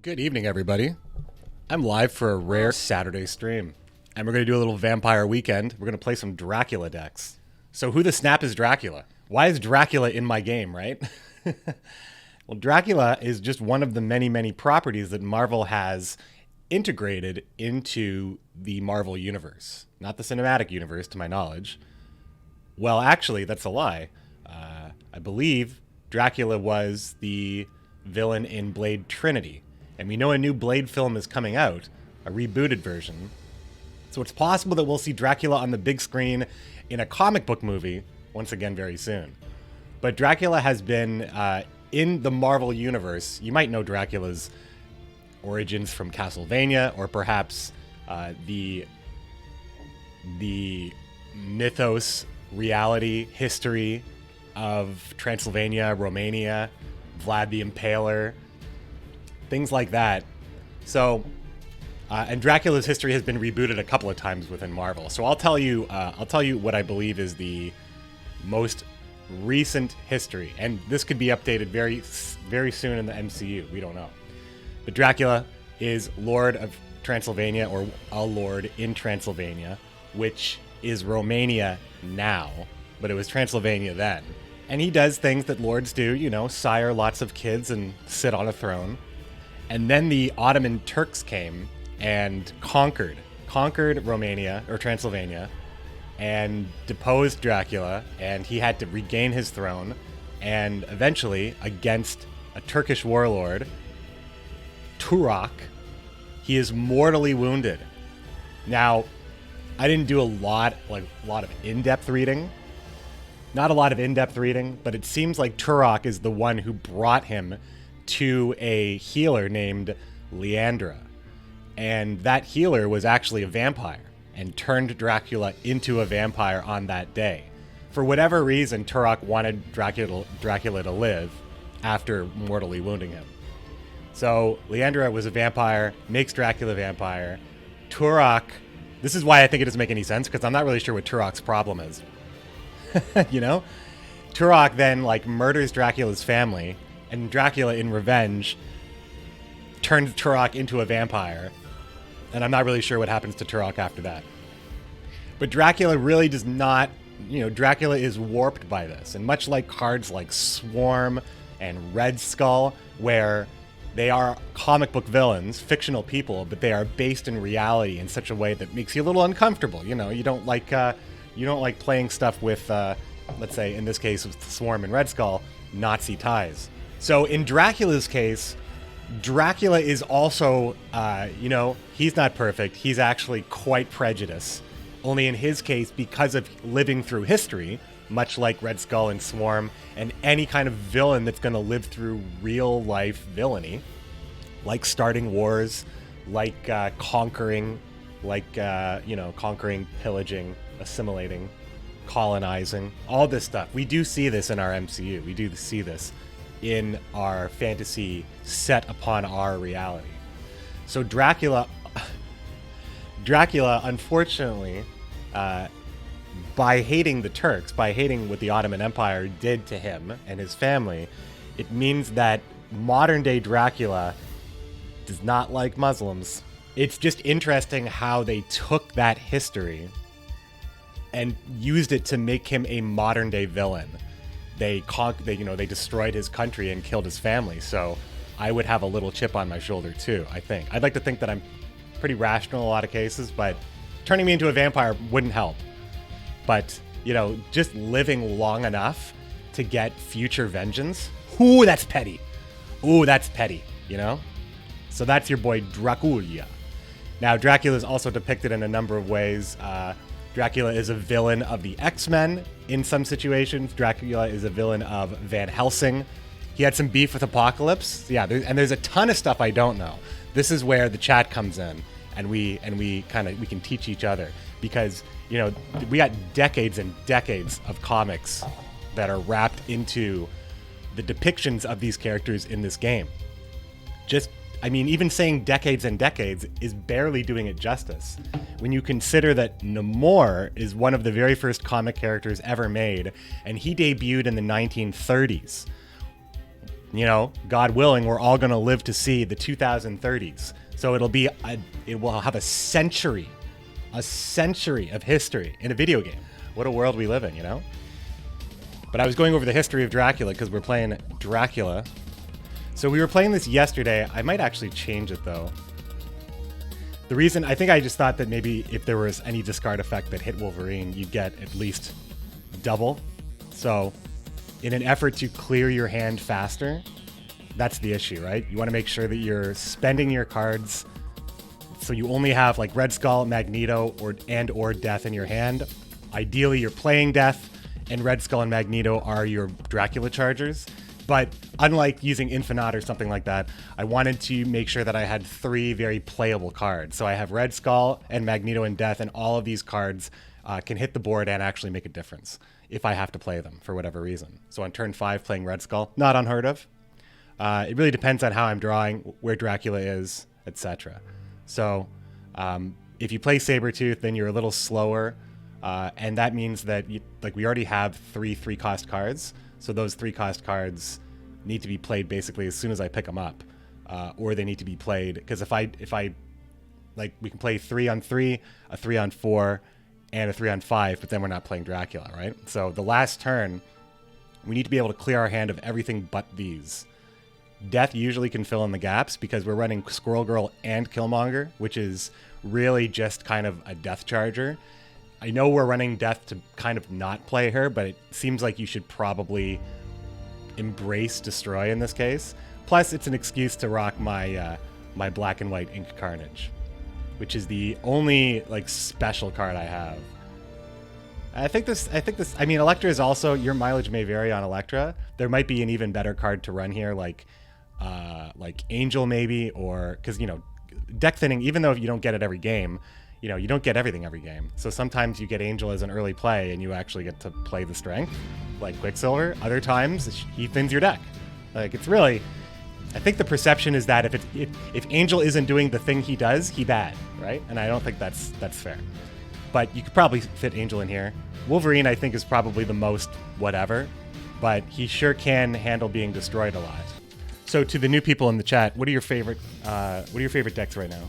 Good evening, everybody. I'm live for a rare Saturday stream, and we're going to do a little vampire weekend. We're going to play some Dracula decks. So who the snap is Dracula? Why is Dracula in my game, right? Well, Dracula is just one of the many, many properties that Marvel has integrated into the Marvel universe. Not the cinematic universe, to my knowledge. Well, actually, that's a lie. I believe Dracula was the villain in Blade Trinity. And we know a new Blade film is coming out, a rebooted version. So it's possible that we'll see Dracula on the big screen in a comic book movie, once again very soon. But Dracula has been in the Marvel universe. You might know Dracula's origins from Castlevania, or perhaps the mythos, reality, history of Transylvania, Romania, Vlad the Impaler, things like that. So, and Dracula's history has been rebooted a couple of times within Marvel. So I'll tell you what I believe is the most recent history, and this could be updated very, very soon in the MCU. We don't know. But Dracula is Lord of Transylvania, or a lord in Transylvania, which is Romania now, but it was Transylvania then. And he does things that lords do, you know, sire lots of kids and sit on a throne. And then the Ottoman Turks came and conquered Romania, or Transylvania, and deposed Dracula, and he had to regain his throne. And eventually, against a Turkish warlord, Turok, he is mortally wounded. Now, I didn't do a lot of in-depth reading. Not a lot of in-depth reading, but it seems like Turok is the one who brought him to a healer named Leandra. And that healer was actually a vampire and turned Dracula into a vampire on that day. For whatever reason, Turok wanted Dracula to live after mortally wounding him. So Leandra was a vampire, makes Dracula a vampire. Turok, this is why I think it doesn't make any sense, because I'm not really sure what Turok's problem is. You know? Turok then murders Dracula's family, and Dracula, in revenge, turns Turok into a vampire. And I'm not really sure what happens to Turok after that. But Dracula really does not, Dracula is warped by this. And much like cards like Swarm and Red Skull, where they are comic book villains, fictional people, but they are based in reality in such a way that makes you a little uncomfortable. You don't like playing stuff with, let's say, in this case with Swarm and Red Skull, Nazi ties. So in Dracula's case, Dracula is also, he's not perfect. He's actually quite prejudiced. Only in his case, because of living through history, much like Red Skull and Swarm, and any kind of villain that's going to live through real life villainy, like starting wars, like conquering, conquering, pillaging, assimilating, colonizing, all this stuff. We do see this in our MCU. We do see this in our fantasy set upon our reality. So Dracula, unfortunately, by hating the Turks, by hating what the Ottoman Empire did to him and his family, it means that modern day Dracula does not like Muslims. It's just interesting how they took that history and used it to make him a modern day villain. They destroyed his country and killed his family. So I would have a little chip on my shoulder too, I think. I'd like to think that I'm pretty rational in a lot of cases, but turning me into a vampire wouldn't help. But, just living long enough to get future vengeance. Ooh, that's petty. So that's your boy Dracula. Now, Dracula is also depicted in a number of ways. Dracula is a villain of the X-Men in some situations. Dracula is a villain of Van Helsing. He had some beef with Apocalypse. Yeah, there's a ton of stuff I don't know. This is where the chat comes in, and we can teach each other, because we got decades and decades of comics that are wrapped into the depictions of these characters in this game. Even saying decades and decades is barely doing it justice. When you consider that Namor is one of the very first comic characters ever made, and he debuted in the 1930s. God willing, we're all going to live to see the 2030s. So it will have a century of history in a video game. What a world we live in. But I was going over the history of Dracula because we're playing Dracula. So we were playing this yesterday. I might actually change it though. The reason, I think I just thought that maybe if there was any discard effect that hit Wolverine, you'd get at least double. So in an effort to clear your hand faster, that's the issue, right? You want to make sure that you're spending your cards so you only have like Red Skull, Magneto, or Death in your hand. Ideally, you're playing Death, and Red Skull and Magneto are your Dracula chargers. But unlike using Infinite or something like that, I wanted to make sure that I had 3 very playable cards. So I have Red Skull and Magneto and Death, and all of these cards can hit the board and actually make a difference if I have to play them for whatever reason. So on turn 5, playing Red Skull, not unheard of. It really depends on how I'm drawing, where Dracula is, etc. So if you play Sabretooth, then you're a little slower, and that means that we already have 3 3-cost cards. So those 3-cost cards need to be played basically as soon as I pick them up, or they need to be played because if I we can play 3 on 3, a 3 on 4, and a 3 on 5, but then we're not playing Dracula, right? So the last turn, we need to be able to clear our hand of everything but these. Death usually can fill in the gaps because we're running Squirrel Girl and Killmonger, which is really just kind of a Death charger. I know we're running Death to kind of not play her, but it seems like you should probably embrace Destroy in this case. Plus, it's an excuse to rock my my black and white Ink Carnage, which is the only special card I have. I think this. I mean, Elektra is also, your mileage may vary on Elektra. There might be an even better card to run here, like Angel maybe, or because deck thinning. Even though you don't get it every game, you don't get everything every game. So sometimes you get Angel as an early play and you actually get to play the strength, like Quicksilver. Other times he thins your deck. It's really, I think the perception is that if Angel isn't doing the thing he does, he bad, right? And I don't think that's fair. But you could probably fit Angel in here. Wolverine, I think, is probably the most whatever, but he sure can handle being destroyed a lot. So to the new people in the chat, what are your favorite decks right now?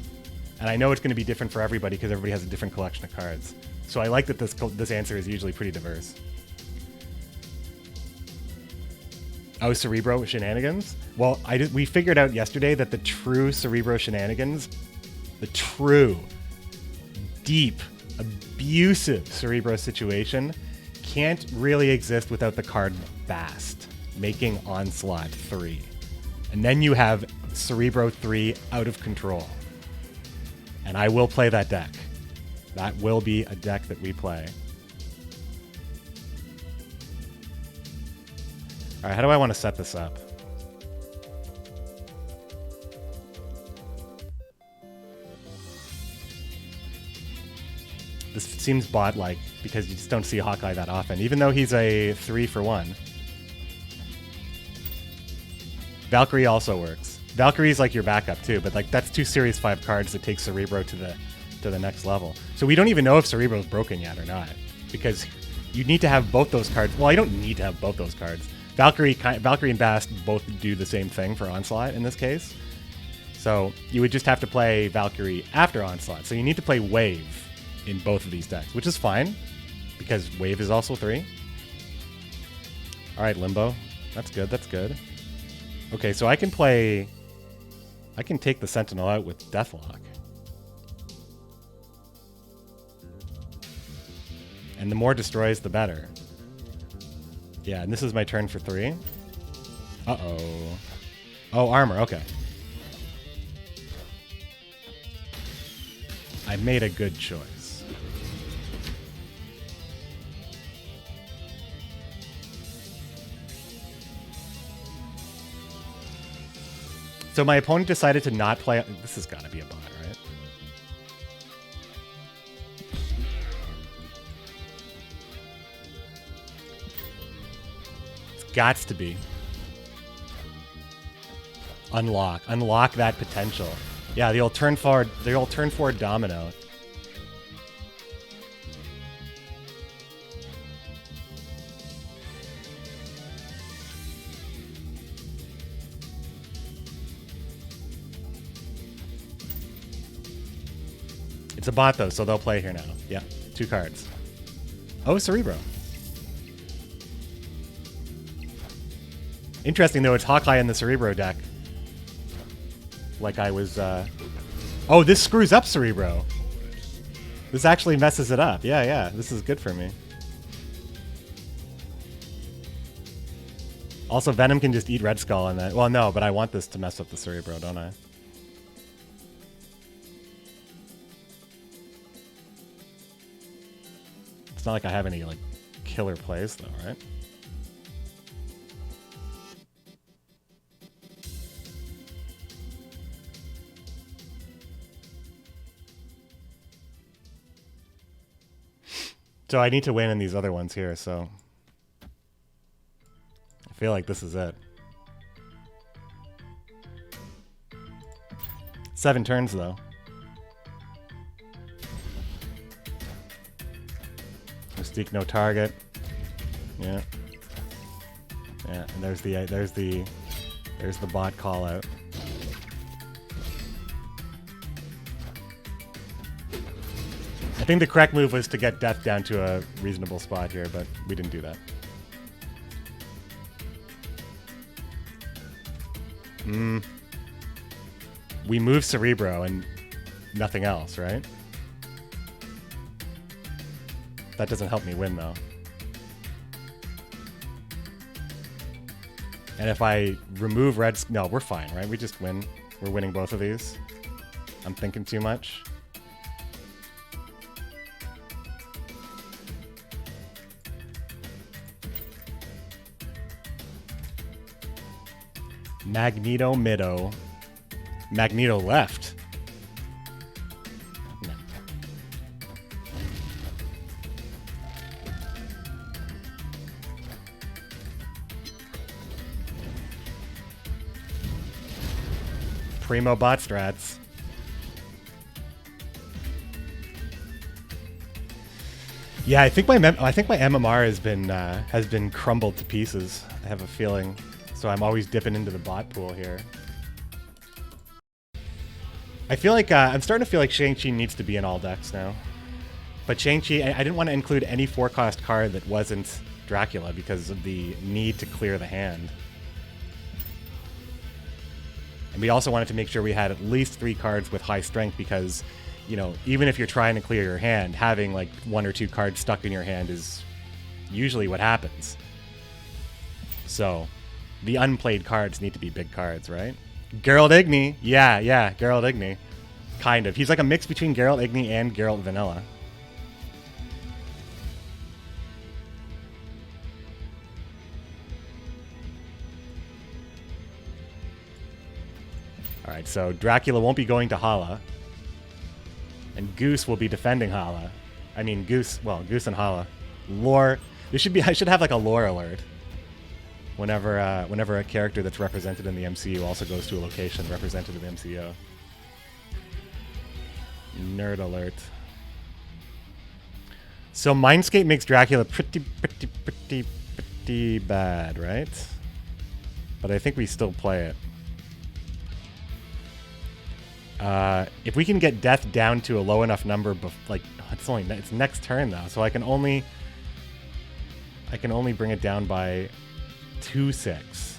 And I know it's going to be different for everybody because everybody has a different collection of cards. So I like that this answer is usually pretty diverse. Oh, Cerebro shenanigans? Well, we figured out yesterday that the true Cerebro shenanigans, the true, deep, abusive Cerebro situation can't really exist without the card Bast, making Onslaught 3. And then you have Cerebro 3 out of control. And I will play that deck. That will be a deck that we play. All right, how do I want to set this up? This seems bot-like because you just don't see Hawkeye that often, even though he's a 3-for-1. Valkyrie also works. Valkyrie's like your backup too, but that's 2 Series 5 cards that take Cerebro to the next level. So we don't even know if Cerebro's broken yet or not, because you need to have both those cards. Well, you don't need to have both those cards. Valkyrie and Bast both do the same thing for Onslaught in this case. So you would just have to play Valkyrie after Onslaught. So you need to play Wave in both of these decks, which is fine because Wave is also 3. All right, Limbo. That's good. That's good. Okay, so I can take the Sentinel out with Deathlock. And the more destroys, the better. Yeah, and this is my turn for 3. Uh-oh. Oh, armor, okay. I made a good choice. So my opponent decided to not play. This has got to be a bot, right? It's got to be. Unlock that potential. Yeah, the old turn forward domino. It's a bot though, so they'll play here now. Yeah, 2 cards. Oh, Cerebro. Interesting though, it's Hawkeye in the Cerebro deck. Like I was, Oh, this screws up Cerebro. This actually messes it up. Yeah, yeah, this is good for me. Also, Venom can just eat Red Skull and then... Well, no, but I want this to mess up the Cerebro, don't I? It's not like I have any, like, killer plays, though, right? So I need to win in these other ones here, so... I feel like this is it. 7 turns, though. Mystique, no target. Yeah. Yeah, and there's the bot call out. I think the correct move was to get Death down to a reasonable spot here, but we didn't do that. We move Cerebro and nothing else, right? That doesn't help me win, though. And if I remove Red's... No, we're fine, right? We just win. We're winning both of these. I'm thinking too much. Magneto Middo. Magneto left. No. Primo bot strats. Yeah, I think my MMR has been crumbled to pieces. I have a feeling. So I'm always dipping into the bot pool here. I feel like I'm starting to feel like Shang-Chi needs to be in all decks now. But Shang-Chi, I didn't want to include any 4-cost card that wasn't Dracula because of the need to clear the hand. And we also wanted to make sure we had at least 3 cards with high strength because, you know, even if you're trying to clear your hand, having like 1 or 2 cards stuck in your hand is usually what happens. So... the unplayed cards need to be big cards, right? Geralt Igni. Yeah, Geralt Igni. Kind of. He's like a mix between Geralt Igni and Geralt Vanilla. Alright, so Dracula won't be going to Hala. And Goose will be defending Hala. I mean, Goose and Hala. Lore. I should have like a lore alert. Whenever a character that's represented in the MCU also goes to a location represented in the MCU. Nerd alert. So Mindscape makes Dracula pretty bad, right? But I think we still play it. If we can get Death down to a low enough number, it's next turn though, so I can only bring it down by 2/6.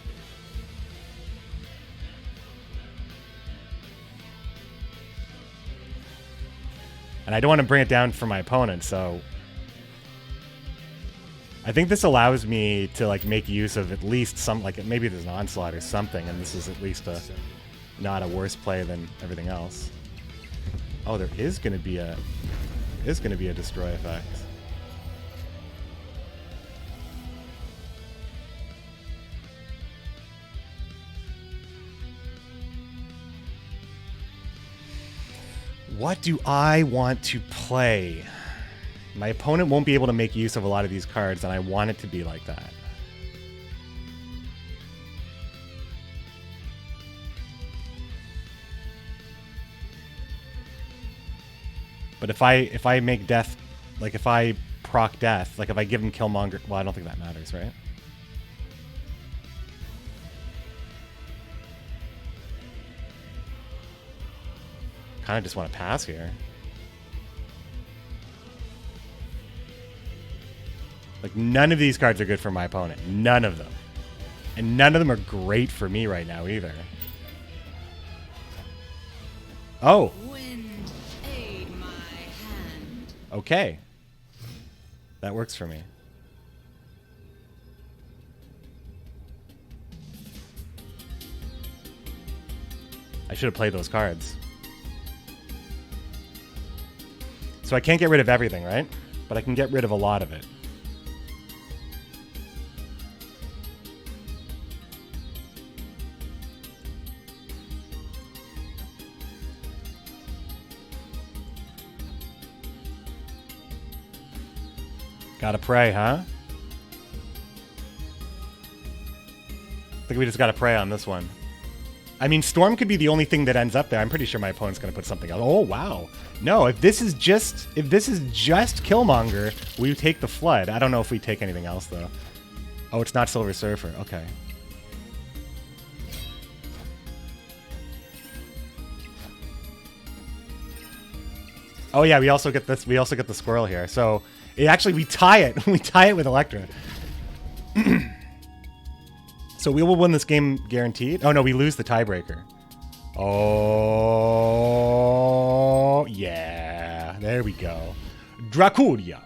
And I don't want to bring it down for my opponent, so I think this allows me to like make use of at least some, like maybe there's an onslaught or something, and this is at least not a worse play than everything else. Oh, there is going to be a destroy effect. What do I want to play? My opponent won't be able to make use of a lot of these cards, and I want it to be like that. But if I make Death, like if I proc Death, like if I give him Killmonger, well, I don't think that matters, right? Kind of just want to pass here. Like, none of these cards are good for my opponent. None of them. And none of them are great for me right now either. Oh. Wind, aid my hand. Okay. That works for me. I should have played those cards. So I can't get rid of everything, right? But I can get rid of a lot of it. Gotta pray, huh? I think we just gotta pray on this one. I mean, Storm could be the only thing that ends up there. I'm pretty sure my opponent's gonna put something else. Oh, wow. No, if this is just Killmonger, we take the Flood. I don't know if we take anything else, though. Oh, it's not Silver Surfer. Okay. Oh, yeah, we also get this. We also get the squirrel here. So, we tie it. We tie it with Elektra. So we will win this game guaranteed. Oh, no, we lose the tiebreaker. Oh, yeah. There we go. Dracula.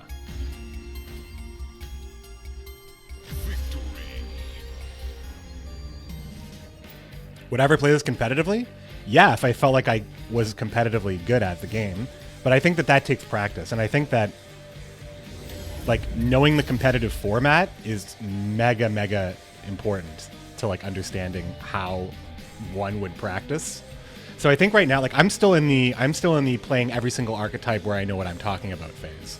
Would I ever play this competitively? Yeah, if I felt like I was competitively good at the game. But I think that takes practice. And I think that, like, knowing the competitive format is mega, mega important to, like, understanding how one would practice. So I think right now, like, I'm still in the playing every single archetype where I know what I'm talking about phase.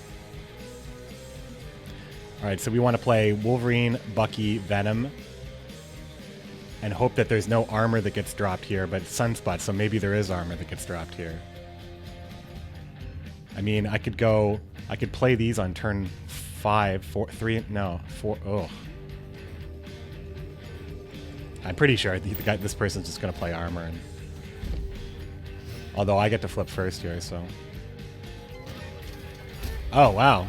All right, so we want to play Wolverine, Bucky, Venom, and hope that there's no armor that gets dropped here, but it's Sunspot, so maybe there is armor that gets dropped here. I mean, I could play these on turn 5, 4, 3, no, 4, oh. I'm pretty sure this person's just going to play armor. Although I get to flip first here, so. Oh, wow.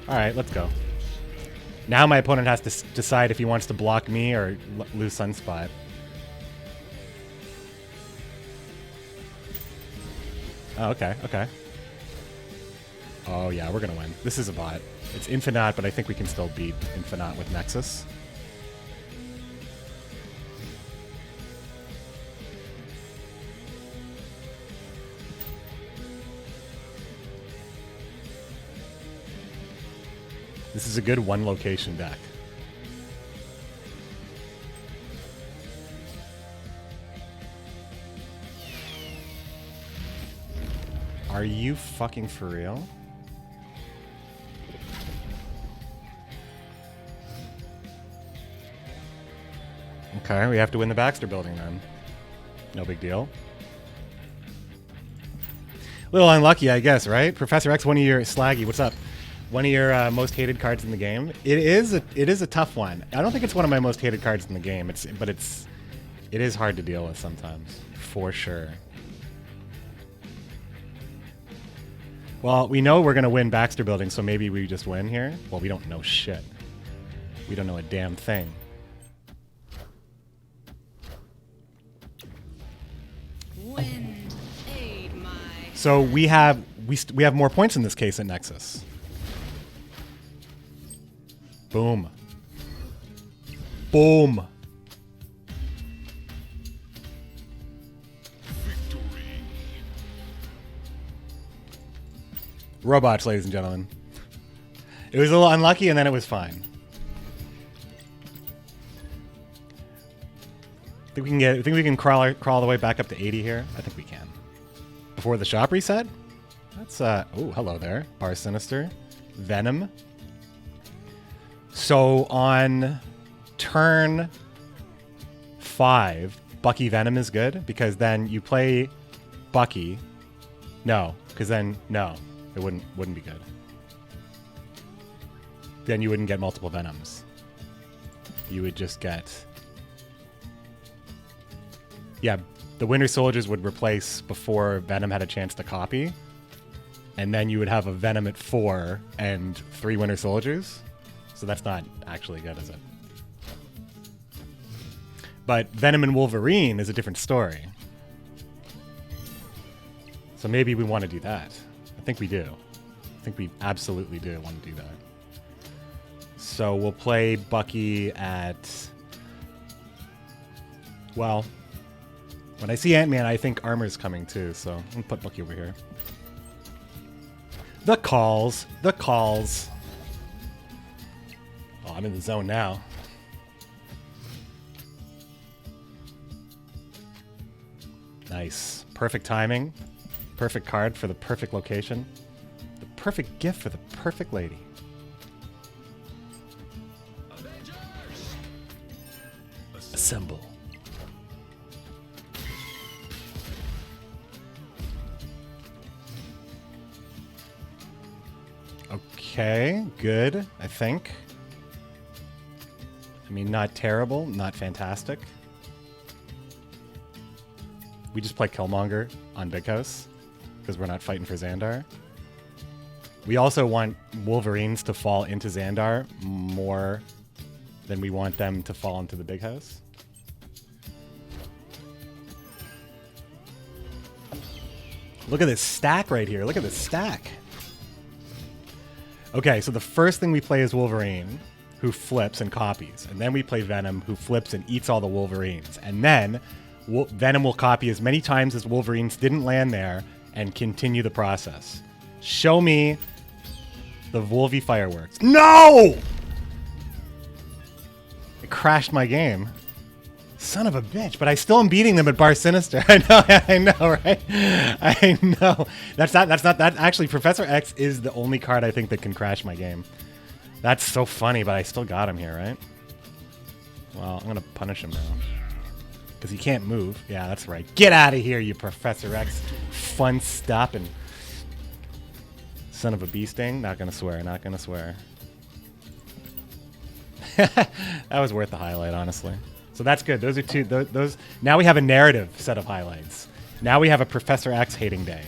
All right, let's go. Now my opponent has to decide if he wants to block me or lose Sunspot. Oh, okay, okay. Oh, yeah, we're going to win. This is a bot. It's Infinite, but I think we can still beat Infinite with Nexus. This is a good one-location deck. Are you fucking for real? Okay, we have to win the Baxter building then. No big deal. A little unlucky, I guess, right? Professor X, one of your Slaggy, what's up? One of your most hated cards in the game. It is a tough one. I don't think it's one of my most hated cards in the game. It is hard to deal with sometimes, for sure. Well, we know we're gonna win Baxter building, so maybe we just win here. Well, we don't know shit. We don't know a damn thing. Wind, aid my So we have more points in this case at Nexus. Boom. Boom. Victory. Robots, ladies and gentlemen. It was a little unlucky, and then it was fine. Think we can crawl all the way back up to 80 here? I think we can. Before the shop reset? That's oh, hello there. Bar Sinister. Venom. So on turn 5, Bucky Venom is good because then you play Bucky. No, because then no, it wouldn't be good. Then you wouldn't get multiple Venoms. You would just get, yeah, the Winter Soldiers would replace before Venom had a chance to copy. And then you would have a Venom at 4 and 3 Winter Soldiers. So that's not actually good, is it? But Venom and Wolverine is a different story. So maybe we want to do that. I think we do. I think we absolutely do want to do that. So we'll play Bucky at... Well, when I see Ant-Man, I think Armor's coming too, so I'm going to put Bucky over here. The calls. The calls. Oh, I'm in the zone now. Nice. Perfect timing. Perfect card for the perfect location. The perfect gift for the perfect lady. Assemble. Okay, good, I think. I mean, not terrible, not fantastic. We just play Killmonger on Big House because we're not fighting for Xandar. We also want Wolverines to fall into Xandar more than we want them to fall into the Big House. Look at this stack right here. Look at this stack. Okay, so the first thing we play is Wolverine, who flips and copies. And then we play Venom, who flips and eats all the Wolverines. And then Venom will copy as many times as Wolverines didn't land there and continue the process. Show me the Wolvie fireworks. No! It crashed my game. Son of a bitch, but I still am beating them at Bar Sinister. I know, right? I know. That's not that actually Professor X is the only card I think that can crash my game. That's so funny, but I still got him here, right? Well, I'm gonna punish him now. Because he can't move. Yeah, that's right. Get out of here, you Professor X. Fun stopping. Son of a bee sting. Not gonna swear, not gonna swear. That was worth the highlight, honestly. So that's good. Those are two. Those. Now we have a narrative set of highlights. Now we have a Professor X hating day.